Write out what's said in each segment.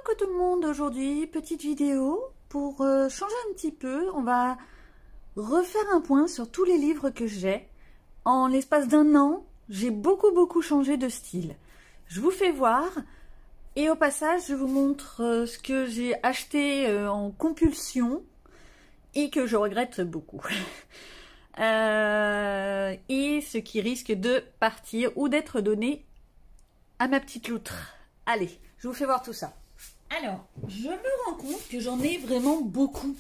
Coucou tout le monde, aujourd'hui petite vidéo pour changer un petit peu. On va refaire un point sur tous les livres que j'ai. En l'espace d'un an, j'ai beaucoup changé de style. Je vous fais voir et au passage je vous montre ce que j'ai acheté en compulsion et que je regrette beaucoup. Et ce qui risque de partir ou d'être donné à ma petite loutre. Allez, je vous fais voir tout ça. Alors, je me rends compte que j'en ai vraiment beaucoup.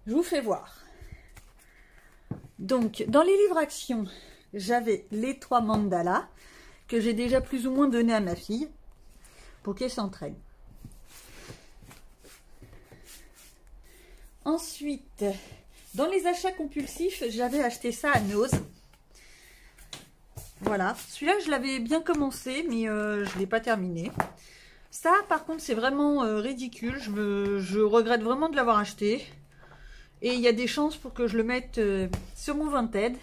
Je vous fais voir. Donc, dans les livres action, j'avais les 3 mandalas que j'ai déjà plus ou moins donné à ma fille pour qu'elle s'entraîne. Ensuite, dans les achats compulsifs, j'avais acheté ça à Nose. Voilà, celui-là je l'avais bien commencé, mais je ne l'ai pas terminé. Ça, par contre, c'est vraiment ridicule. Je regrette vraiment de l'avoir acheté. Et il y a des chances pour que je le mette sur mon Vinted.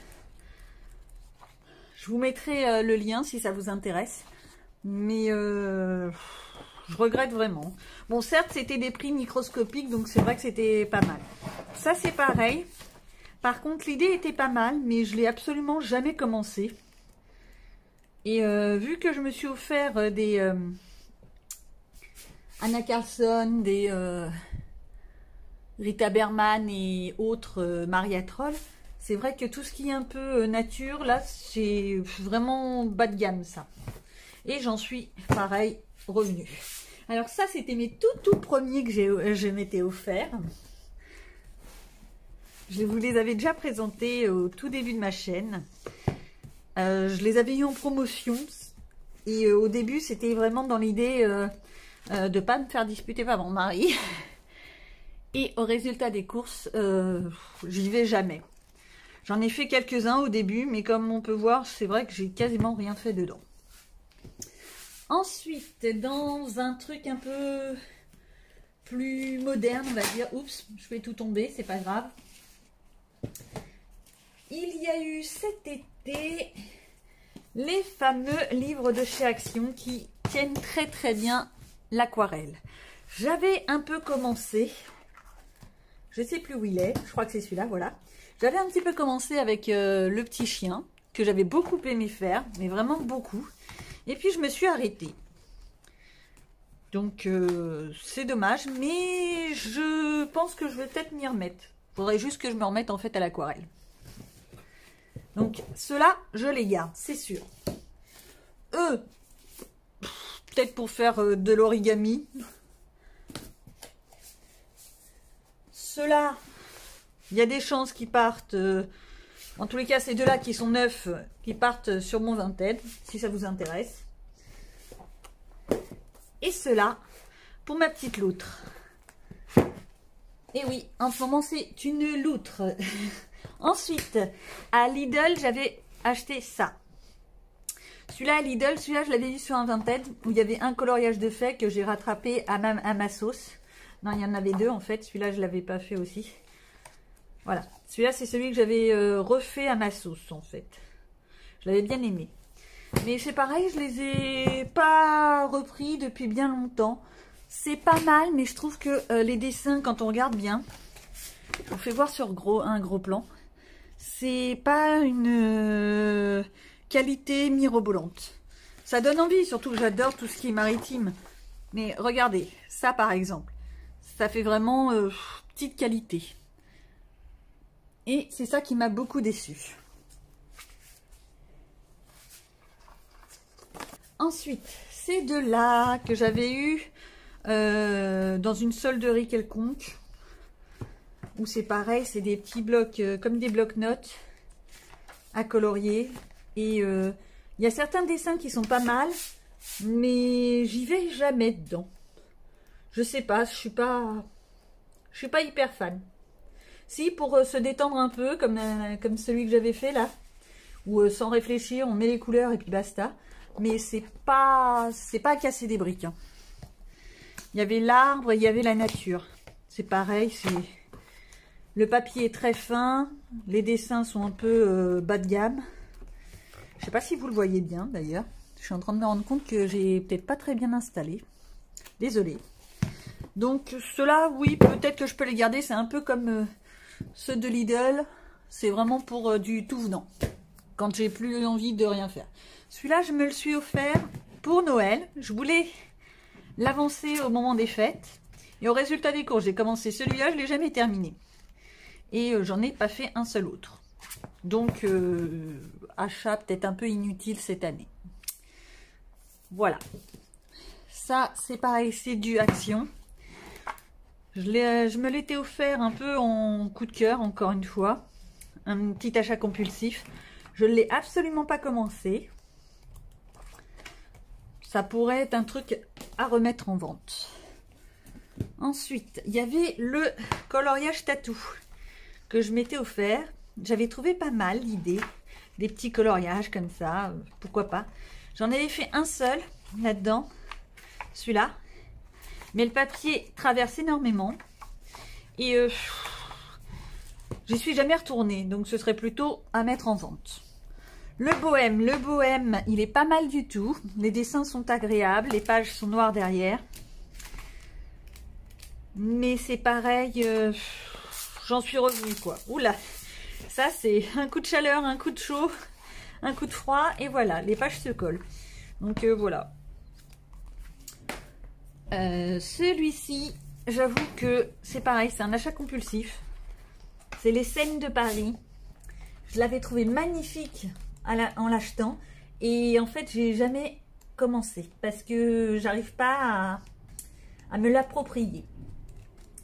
Je vous mettrai le lien si ça vous intéresse. Mais je regrette vraiment. Bon, certes, c'était des prix microscopiques, donc c'est vrai que c'était pas mal. Ça, c'est pareil. Par contre, l'idée était pas mal, mais je l'ai absolument jamais commencé. Et vu que je me suis offert des Anna Carlson, des Rita Berman et autres Maria Troll, c'est vrai que tout ce qui est un peu nature, là, c'est vraiment bas de gamme, ça. Et j'en suis, pareil, revenue. Alors ça, c'était mes tout premiers que je m'étais offert. Je vous les avais déjà présentés au tout début de ma chaîne. Je les avais eu en promotion. Et au début, c'était vraiment dans l'idée de ne pas me faire disputer par mon mari. Et au résultat des courses, j'y vais jamais. J'en ai fait quelques-uns au début, mais comme on peut voir, c'est vrai que j'ai quasiment rien fait dedans. Ensuite, dans un truc un peu plus moderne, on va dire, oups, je fais tout tomber, c'est pas grave. Il y a eu cet été les fameux livres de chez Action qui tiennent très bien l'aquarelle. J'avais un peu commencé, je sais plus où il est, je crois que c'est celui-là, voilà. J'avais un petit peu commencé avec le petit chien, que j'avais beaucoup aimé faire, mais vraiment beaucoup. Et puis je me suis arrêtée. Donc c'est dommage, mais je pense que je vais peut-être m'y remettre. Il faudrait juste que je me remette en fait à l'aquarelle. Donc ceux-là, je les garde, c'est sûr. Eux, peut-être pour faire de l'origami. Ceux-là, il y a des chances qu'ils partent. En tous les cas, ces deux-là qui sont neufs, qui partent sur mon Vinted, si ça vous intéresse. Et ceux-là, pour ma petite loutre. Et oui, en ce moment, c'est une loutre. Ensuite, à Lidl, j'avais acheté ça. Celui-là à Lidl, celui-là, je l'avais vu sur un Vinted, où il y avait un coloriage de fée que j'ai rattrapé à ma sauce. Non, il y en avait 2 en fait. Celui-là, je ne l'avais pas fait aussi. Voilà. Celui-là, c'est celui que j'avais refait à ma sauce en fait. Je l'avais bien aimé. Mais c'est pareil, je les ai pas repris depuis bien longtemps. C'est pas mal, mais je trouve que les dessins, quand on regarde bien, je vous fais voir sur un gros plan, c'est pas une qualité mirobolante. Ça donne envie, surtout que j'adore tout ce qui est maritime. Mais regardez, ça par exemple, ça fait vraiment petite qualité. Et c'est ça qui m'a beaucoup déçue. Ensuite, ces deux-là que j'avais eu dans une solderie quelconque, où c'est pareil, c'est des petits blocs, comme des blocs-notes à colorier. Et il y a certains dessins qui sont pas mal, mais j'y vais jamais dedans. Je sais pas, je suis pas hyper fan. Si, pour se détendre un peu, comme celui que j'avais fait là, où sans réfléchir, on met les couleurs et puis basta. Mais c'est pas à casser des briques. Hein. Il y avait l'arbre, il y avait la nature. C'est pareil, le papier est très fin, les dessins sont un peu bas de gamme. Je sais pas si vous le voyez bien d'ailleurs. Je suis en train de me rendre compte que j'ai peut-être pas très bien installé. Désolée. Donc ceux-là, oui, peut-être que je peux les garder. C'est un peu comme ceux de Lidl. C'est vraiment pour du tout venant. Quand j'ai plus envie de rien faire. Celui-là, je me le suis offert pour Noël. Je voulais l'avancer au moment des fêtes. Et au résultat des courses, j'ai commencé celui-là, je ne l'ai jamais terminé. Et j'en ai pas fait un seul autre. Donc, achat peut-être un peu inutile cette année. Voilà. Ça, c'est pareil, c'est du Action. Je me l'étais offert un peu en coup de cœur, encore une fois. Un petit achat compulsif. Je ne l'ai absolument pas commencé. Ça pourrait être un truc à remettre en vente. Ensuite, il y avait le coloriage tatou que je m'étais offert. J'avais trouvé pas mal l'idée. Des petits coloriages comme ça, pourquoi pas. J'en avais fait un seul là-dedans, celui-là. Mais le papier traverse énormément. Et j'y suis jamais retournée. Donc ce serait plutôt à mettre en vente. Le bohème, il est pas mal du tout. Les dessins sont agréables. Les pages sont noires derrière. Mais c'est pareil, j'en suis revenue quoi. Oula, ça c'est un coup de chaleur, un coup de chaud, un coup de froid. Et voilà, les pages se collent. Donc voilà. Celui-ci, j'avoue que c'est pareil, c'est un achat compulsif. C'est les scènes de Paris. Je l'avais trouvé magnifique en l'achetant. Et en fait, j'ai jamais commencé. Parce que j'arrive pas à me l'approprier.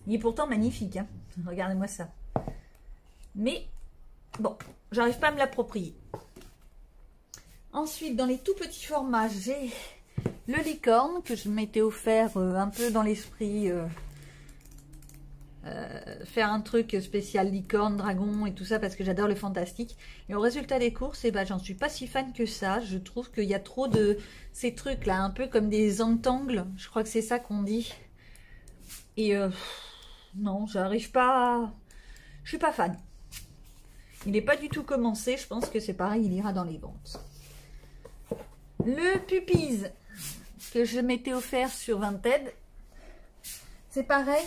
Il est pourtant magnifique. Hein. Regardez-moi ça. Mais, bon, j'arrive pas à me l'approprier. Ensuite, dans les tout petits formats, j'ai le licorne que je m'étais offert un peu dans l'esprit. Faire un truc spécial licorne, dragon et tout ça parce que j'adore le fantastique. Et au résultat des courses, eh ben, j'en suis pas si fan que ça. Je trouve qu'il y a trop de ces trucs là, un peu comme des entangles. Je crois que c'est ça qu'on dit. Et non, j'arrive pas. Je suis pas fan. Il n'est pas du tout commencé. Je pense que c'est pareil, il ira dans les ventes. Le Puppies que je m'étais offert sur Vinted, c'est pareil.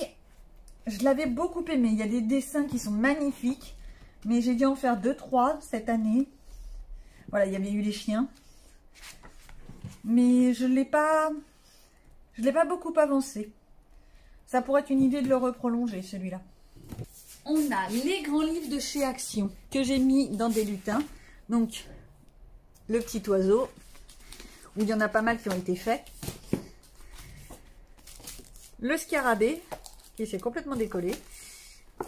Je l'avais beaucoup aimé. Il y a des dessins qui sont magnifiques. Mais j'ai dû en faire 2-3 cette année. Voilà, il y avait eu les chiens. Mais je ne l'ai pas beaucoup avancé. Ça pourrait être une idée de le reprolonger, celui-là. On a les grands livres de chez Action que j'ai mis dans des lutins. Donc, le petit oiseau, où il y en a pas mal qui ont été faits. Le scarabée, qui s'est complètement décollé.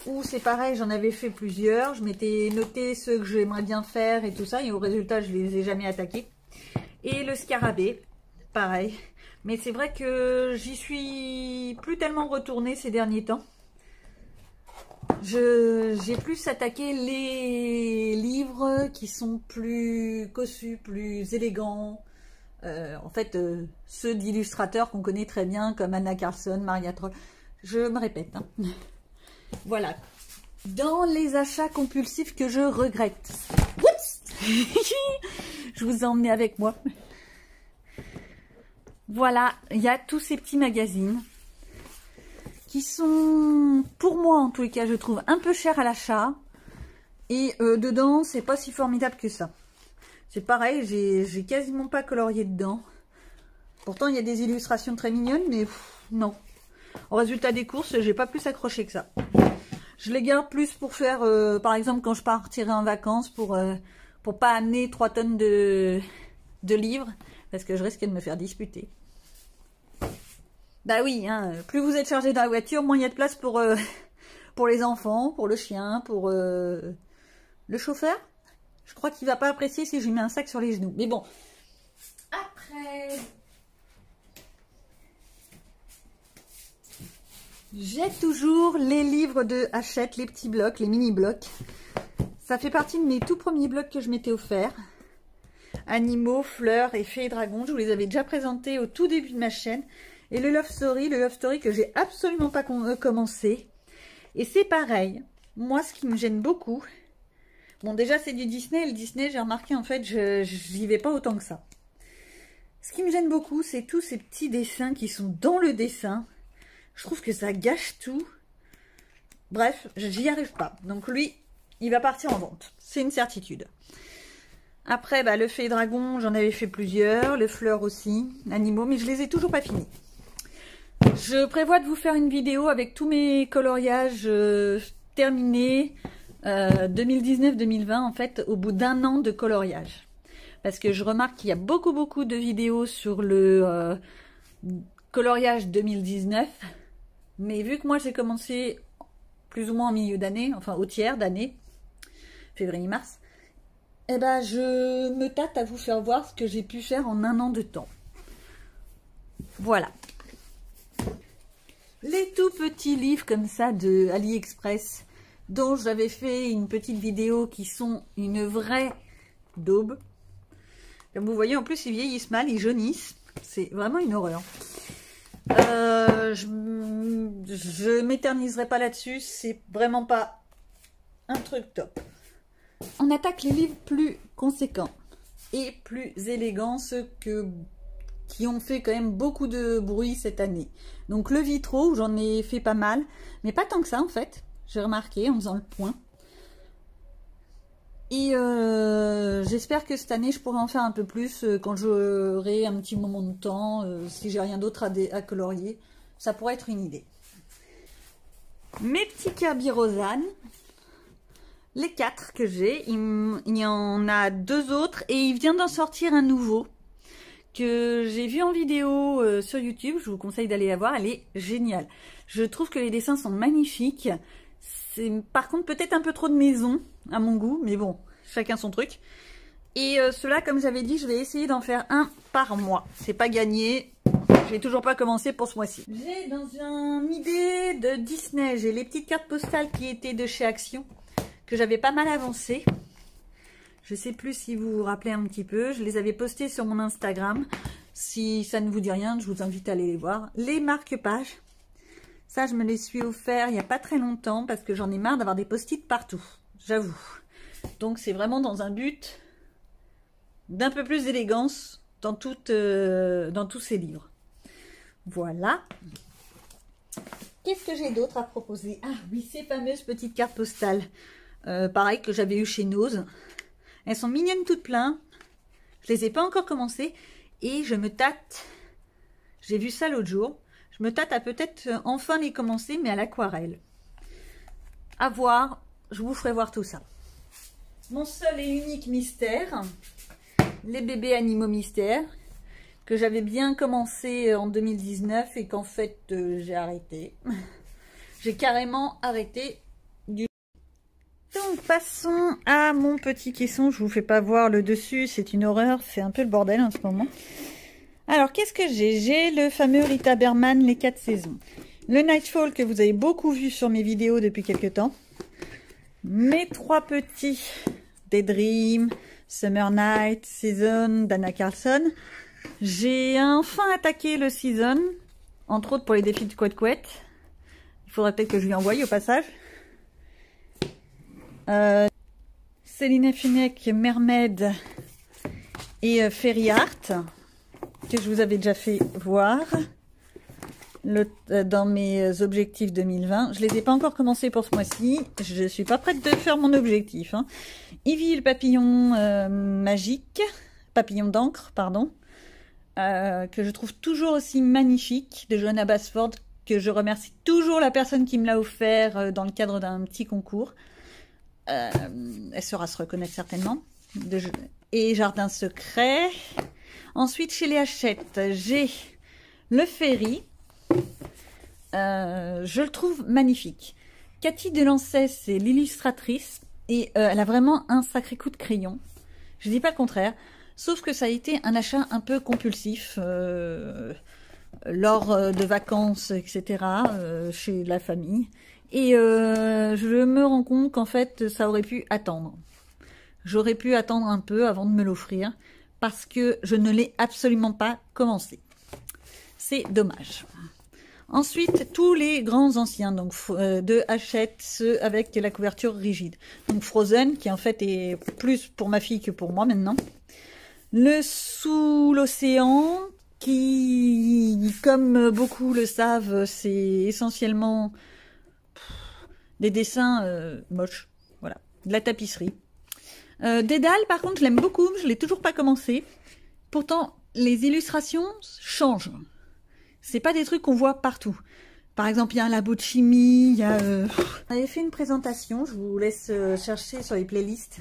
Où c'est pareil, j'en avais fait plusieurs. Je m'étais noté ceux que j'aimerais bien faire et tout ça. Et au résultat, je les ai jamais attaqués. Et le scarabée, pareil. Mais c'est vrai que j'y suis plus tellement retournée ces derniers temps. J'ai plus attaqué les livres qui sont plus cossus, plus élégants. En fait, ceux d'illustrateurs qu'on connaît très bien, comme Anna Carlson, Maria Troll. Je me répète. Hein. Voilà. Dans les achats compulsifs que je regrette. Oups. Je vous ai emmené avec moi. Voilà, il y a tous ces petits magazines qui sont, pour moi en tous les cas, je trouve un peu chers à l'achat. Et dedans, c'est pas si formidable que ça. C'est pareil, j'ai quasiment pas colorié dedans. Pourtant, il y a des illustrations très mignonnes, mais non. Au résultat des courses, j'ai pas plus accroché que ça. Je les garde plus pour faire, par exemple, quand je partirai en vacances, pour pas amener 3 tonnes de livres, parce que je risque de me faire disputer. Bah oui, hein, plus vous êtes chargé dans la voiture, moins il y a de place pour les enfants, pour le chien, pour le chauffeur. Je crois qu'il va pas apprécier si je lui mets un sac sur les genoux. Mais bon. Après, j'ai toujours les livres de Hachette, les petits blocs, les mini-blocs. Ça fait partie de mes tout premiers blocs que je m'étais offert. Animaux, fleurs et fées et dragons. Je vous les avais déjà présentés au tout début de ma chaîne. Et le Love Story que j'ai absolument pas commencé. Et c'est pareil. Moi, ce qui me gêne beaucoup... Bon, déjà, c'est du Disney. Et le Disney, j'ai remarqué, en fait, j'y vais pas autant que ça. Ce qui me gêne beaucoup, c'est tous ces petits dessins qui sont dans le dessin. Je trouve que ça gâche tout. Bref, j'y arrive pas. Donc lui, il va partir en vente. C'est une certitude. Après, bah, le fée et dragon, j'en avais fait plusieurs. Le fleur aussi, animaux, mais je les ai toujours pas finis. Je prévois de vous faire une vidéo avec tous mes coloriages terminés 2019-2020 en fait, au bout d'un an de coloriage. Parce que je remarque qu'il y a beaucoup de vidéos sur le coloriage 2019. Mais vu que moi j'ai commencé plus ou moins en milieu d'année, enfin au tiers d'année, février-mars, eh ben je me tâte à vous faire voir ce que j'ai pu faire en un an de temps. Voilà. Les tout petits livres comme ça de AliExpress, dont j'avais fait une petite vidéo qui sont une vraie daube. Comme vous voyez, en plus, ils vieillissent mal, ils jaunissent. C'est vraiment une horreur. Je m'éterniserai pas là-dessus. C'est vraiment pas un truc top. On attaque les livres plus conséquents et plus élégants, ceux qui ont fait quand même beaucoup de bruit cette année. Donc le Vitraux, j'en ai fait pas mal, mais pas tant que ça en fait. J'ai remarqué en faisant le point. Et j'espère que cette année, je pourrai en faire un peu plus quand j'aurai un petit moment de temps, si j'ai rien d'autre à colorier. Ça pourrait être une idée. Mes petits Kirby Rosanne, les 4 que j'ai, il y en a 2 autres et il vient d'en sortir un nouveau que j'ai vu en vidéo sur YouTube. Je vous conseille d'aller la voir, elle est géniale. Je trouve que les dessins sont magnifiques. C'est par contre peut-être un peu trop de maison à mon goût, mais bon, chacun son truc. Et ceux-là, comme j'avais dit, je vais essayer d'en faire un par mois. C'est pas gagné, je n'ai toujours pas commencé pour ce mois-ci. J'ai dans une idée de Disney, j'ai les petites cartes postales qui étaient de chez Action, que j'avais pas mal avancé. Je sais plus si vous vous rappelez un petit peu, je les avais postées sur mon Instagram. Si ça ne vous dit rien, je vous invite à aller les voir. Les marque-pages. Ça, je me les suis offert il n'y a pas très longtemps parce que j'en ai marre d'avoir des post-it partout, j'avoue. Donc, c'est vraiment dans un but d'un peu plus d'élégance dans tous ces livres. Voilà. Qu'est-ce que j'ai d'autre à proposer? Ah oui, ces fameuses petites cartes postales. Pareil que j'avais eu chez Nose. Elles sont mignonnes toutes pleines. Je les ai pas encore commencées. Et je me tâte. J'ai vu ça l'autre jour. Je me tâte à peut-être enfin les commencer, mais à l'aquarelle. À voir, je vous ferai voir tout ça. Mon seul et unique mystère, les bébés animaux mystères, que j'avais bien commencé en 2019 et qu'en fait j'ai arrêté. J'ai carrément arrêté du... Donc passons à mon petit caisson. Je vous fais pas voir le dessus, c'est une horreur, c'est un peu le bordel en ce moment. Alors, qu'est-ce que j'ai? J'ai le fameux Rita Berman, les 4 saisons. Le Nightfall que vous avez beaucoup vu sur mes vidéos depuis quelques temps. Mes 3 petits Daydream, Summer Night, Season d'Anna Carlson. J'ai enfin attaqué le Season, entre autres pour les défis de Couette Couette. Il faudrait peut-être que je lui envoie au passage. Céline Finec, Mermaid et Fairy Art, que je vous avais déjà fait voir dans mes objectifs 2020. Je ne les ai pas encore commencés pour ce mois-ci. Je ne suis pas prête de faire mon objectif. Hein. Ivy le papillon magique, papillon d'encre, pardon, que je trouve toujours aussi magnifique, de Johanna Basford, que je remercie toujours la personne qui me l'a offert dans le cadre d'un petit concours. Elle saura se reconnaître certainement. Et Jardin Secret. Ensuite, chez les Hachette, j'ai le Ferry. Je le trouve magnifique. Cathy Delancey, c'est l'illustratrice. Et elle a vraiment un sacré coup de crayon. Je dis pas le contraire. Sauf que ça a été un achat un peu compulsif. Lors de vacances, etc. Chez la famille. Et je me rends compte qu'en fait, ça aurait pu attendre. J'aurais pu attendre un peu avant de me l'offrir. Parce que je ne l'ai absolument pas commencé. C'est dommage. Ensuite, tous les grands anciens, donc de Hachette, ceux avec la couverture rigide. Donc Frozen, qui en fait est plus pour ma fille que pour moi maintenant. Le Sous l'océan, qui, comme beaucoup le savent, c'est essentiellement des dessins moches. Voilà, de la tapisserie. Dédale, par contre, je l'aime beaucoup, je l'ai toujours pas commencé. Pourtant, les illustrations changent. C'est pas des trucs qu'on voit partout. Par exemple, il y a un labo de chimie, il y a... J'avais fait une présentation, je vous laisse chercher sur les playlists.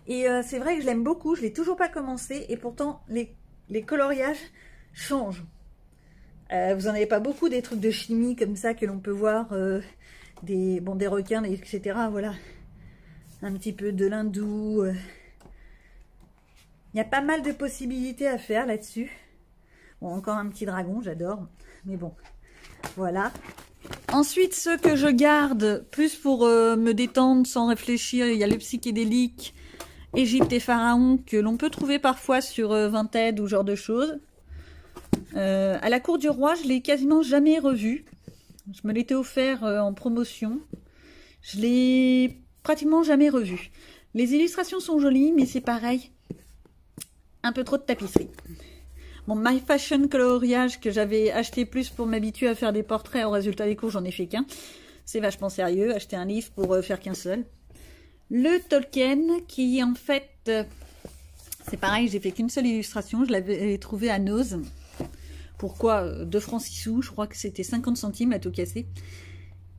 Et c'est vrai que je l'aime beaucoup, je l'ai toujours pas commencé, et pourtant, les coloriages changent. Vous en avez pas beaucoup, des trucs de chimie comme ça, que l'on peut voir, des requins, etc. Voilà. Un petit peu de l'hindou. Il y a pas mal de possibilités à faire là-dessus. Bon, encore un petit dragon, j'adore. Mais bon, voilà. Ensuite, ceux que je garde, plus pour me détendre sans réfléchir, il y a le psychédélique, Égypte et Pharaon, que l'on peut trouver parfois sur Vinted ou ce genre de choses. À la cour du roi, je l'ai quasiment jamais revu. Je me l'étais offert en promotion. Je l'ai pratiquement jamais revu. Les illustrations sont jolies, mais c'est pareil. Un peu trop de tapisserie. Mon My Fashion coloriage que j'avais acheté plus pour m'habituer à faire des portraits, au résultat des cours, j'en ai fait qu'un. C'est vachement sérieux, acheter un livre pour faire qu'un seul. Le Tolkien, qui en fait, c'est pareil, j'ai fait qu'une seule illustration, je l'avais trouvé à Nose. Pourquoi 2 francs 6 sous, je crois que c'était 50 centimes à tout casser.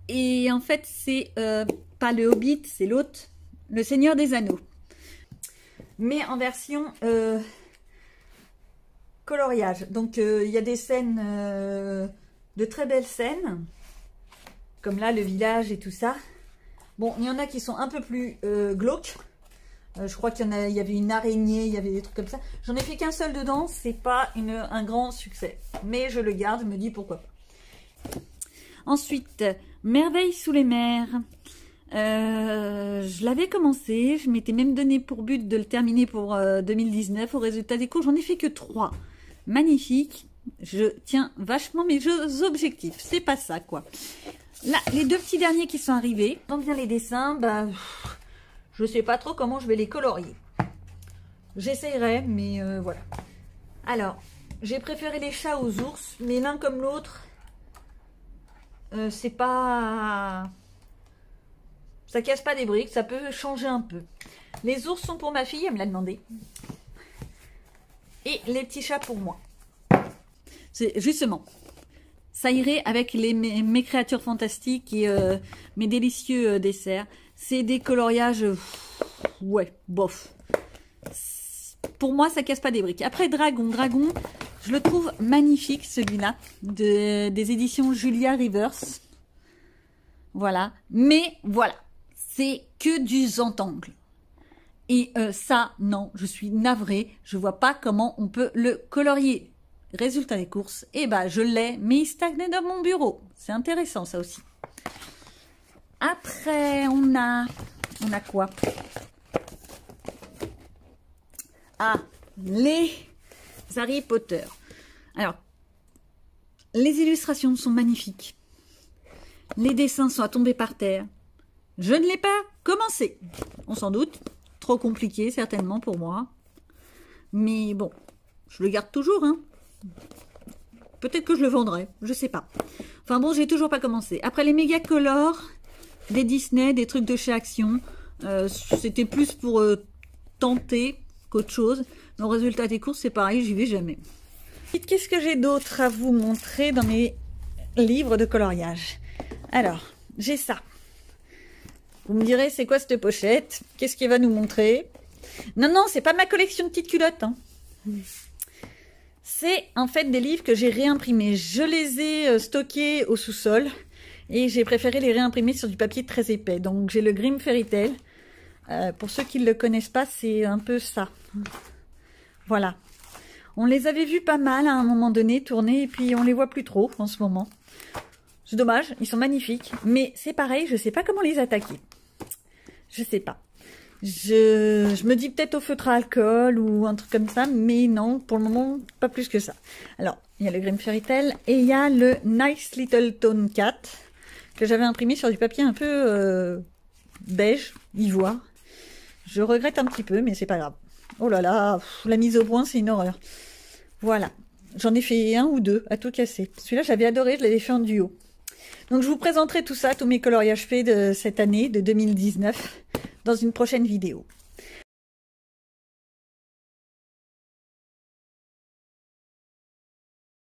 Et en fait, c'est pas le Hobbit, c'est l'autre, le Seigneur des Anneaux. Mais en version coloriage. Donc il y a des scènes, de très belles scènes, comme là le village et tout ça. Bon, il y en a qui sont un peu plus glauques. Je crois qu'il y avait une araignée, il y avait des trucs comme ça. J'en ai fait qu'un seul dedans, c'est pas un grand succès. Mais je le garde, je me dis pourquoi pas. Ensuite, Merveille sous les mers. Je l'avais commencé, je m'étais même donné pour but de le terminer pour 2019. Au résultat des cours, j'en ai fait que 3. Magnifique. Je tiens vachement mes objectifs. C'est pas ça, quoi. Là, les 2 petits derniers qui sont arrivés. Quand vient les dessins, bah, je sais pas trop comment je vais les colorier. J'essayerai, mais voilà. Alors, j'ai préféré les chats aux ours, mais l'un comme l'autre, c'est pas... Ça casse pas des briques, ça peut changer un peu. Les ours sont pour ma fille, elle me l'a demandé. Et les petits chats pour moi. C'est justement, ça irait avec mes créatures fantastiques et mes délicieux desserts. C'est des coloriages, ouais, bof. Pour moi, ça casse pas des briques. Après, Dragon, je le trouve magnifique, celui-là, des éditions Julia Rivers. Voilà, mais voilà, c'est que du Zentangle. Et ça, non, je suis navrée, je vois pas comment on peut le colorier. Résultat des courses, eh ben je l'ai, mais il stagnait dans mon bureau. C'est intéressant ça aussi. Après, on a quoi? Ah, les Harry Potter. Alors, les illustrations sont magnifiques. Les dessins sont à tomber par terre. Je ne l'ai pas commencé. On s'en doute. Trop compliqué, certainement, pour moi. Mais bon, je le garde toujours, hein. Peut-être que je le vendrai, je sais pas. Enfin bon, j'ai toujours pas commencé. Après les méga colors, des Disney, des trucs de chez Action, c'était plus pour tenter qu'autre chose. Le résultat des courses, c'est pareil, j'y vais jamais. Qu'est-ce que j'ai d'autre à vous montrer dans mes livres de coloriage? Alors, j'ai ça. Vous me direz, c'est quoi cette pochette? Qu'est-ce qu'il va nous montrer? Non, non, c'est pas ma collection de petites culottes. Hein. C'est en fait des livres que j'ai réimprimés. Je les ai stockés au sous-sol et j'ai préféré les réimprimer sur du papier très épais. Donc j'ai le Grimm Fairy Tale. Pour ceux qui ne le connaissent pas, c'est un peu ça. Voilà. On les avait vus pas mal à un moment donné tourner et puis on les voit plus trop en ce moment. C'est dommage, ils sont magnifiques. Mais c'est pareil, je sais pas comment les attaquer. Je sais pas. Je me dis peut-être au feutre à alcool ou un truc comme ça, mais non, pour le moment, pas plus que ça. Alors, il y a le Grimm Fairy Tale et il y a le Nice Little Tone Cat que j'avais imprimé sur du papier un peu beige, ivoire. Je regrette un petit peu, mais c'est pas grave. Oh là là, la mise au point, c'est une horreur. Voilà. J'en ai fait un ou deux à tout casser. Celui-là, j'avais adoré, je l'avais fait en duo. Donc, je vous présenterai tout ça, tous mes coloriages faits de cette année, de 2019, dans une prochaine vidéo.